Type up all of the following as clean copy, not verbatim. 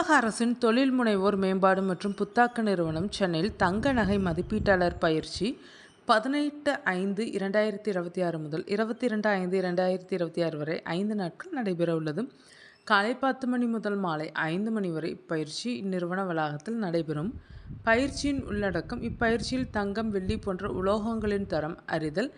தமிழக அரசின் தொழில் முனைவோர் மேம்பாடு மற்றும் புத்தாக்க நிறுவனம் சென்னையில் தங்க நகை மதிப்பீட்டாளர் பயிற்சி 18/5/2026 முதல் 22/5/2026 வரை 5 நாட்கள் நடைபெற உள்ளது. காலை 10 மணி முதல் மாலை 5 மணி வரை இப்பயிற்சி இந்நிறுவன வளாகத்தில் நடைபெறும். பயிற்சியின் உள்ளடக்கம்: இப்பயிற்சியில் தங்கம், வெள்ளி போன்ற உலோகங்களின் தரம் அறிதல்,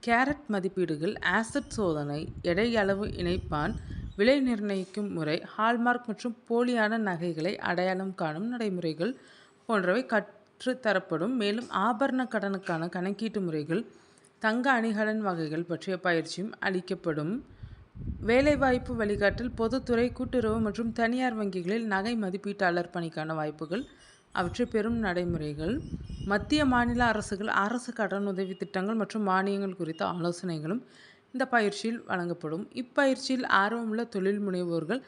கேரட் மதிப்பீடுகள், ஆசிட் சோதனை, எடை அளவு இணைப்பான், விலை நிர்ணயிக்கும் முறை, ஹால்மார்க் மற்றும் போலியான நகைகளை அடையாளம் காணும் நடைமுறைகள் போன்றவை கற்றுத்தரப்படும். மேலும் ஆபரண கடனுக்கான கணக்கீட்டு முறைகள், தங்க அணிகலன் வகைகள் பற்றிய பயிற்சியும் அளிக்கப்படும். வேலைவாய்ப்பு வழிகாட்டல்: பொதுத்துறை, கூட்டுறவு மற்றும் தனியார் வங்கிகளில் நகை மதிப்பீட்டாளர் பணிக்கான வாய்ப்புகள், அவற்றை பெறும் நடைமுறைகள், மத்திய மாநில அரசுகள், அரசு கடனுதவி திட்டங்கள் மற்றும் மானியங்கள் குறித்த ஆலோசனைகளும் இந்த பயிற்சியில் வழங்கப்படும். இப்பயிற்சியில் ஆர்வமுள்ள தொழில் முனைவோர்கள்,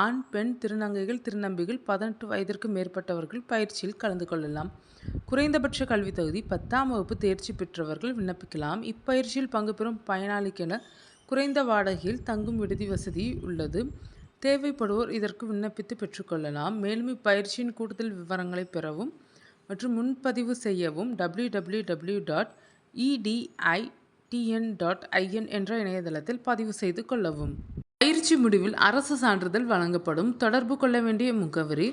ஆண், பெண், திருநங்கைகள், திருநம்பிகள், 18 வயதிற்கு மேற்பட்டவர்கள் பயிற்சியில் கலந்து கொள்ளலாம். குறைந்தபட்ச கல்வித் தகுதி 10ஆம் வகுப்பு தேர்ச்சி பெற்றவர்கள் விண்ணப்பிக்கலாம். இப்பயிற்சியில் பங்கு பெறும் பயனாளிக்கென குறைந்த வாடகையில் தங்கும் விடுதி வசதி உள்ளது. தேவைப்படுவோர் இதற்கு விண்ணப்பித்து பெற்றுக்கொள்ளலாம். மேலும் இப்பயிற்சியின் கூடுதல் விவரங்களை பெறவும் மற்றும் முன்பதிவு செய்யவும் www.editn.in என்ற இணையதளத்தில் பதிவு செய்து கொள்ளவும். பயிற்சி முடிவில் அரசு சான்றிதழ் வழங்கப்படும். தொடர்பு கொள்ள வேண்டிய முகவரி: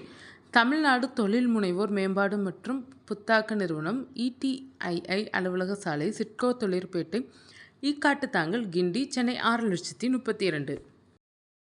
தமிழ்நாடு தொழில் முனைவோர் மேம்பாடு மற்றும் புத்தாக்க நிறுவனம், ETII அலுவலக சாலை, சிட்கோ தொழிற்பேட்டை, ஈக்காட்டுத்தாங்கல், கிண்டி, சென்னை 6,32,000.